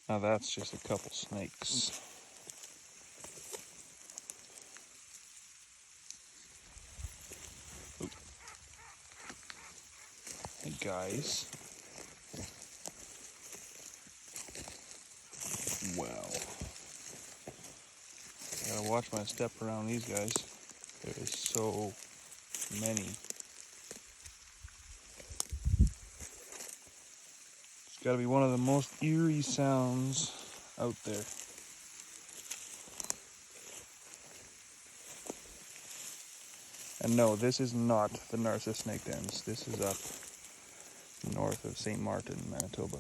Now that's just a couple snakes. Ooh. Hey guys. Wow. I gotta watch my step around these guys. There is so many. It's gotta be one of the most eerie sounds out there. And no, this is not the Narcissus Snake Dens. This is up north of St. Martin, Manitoba.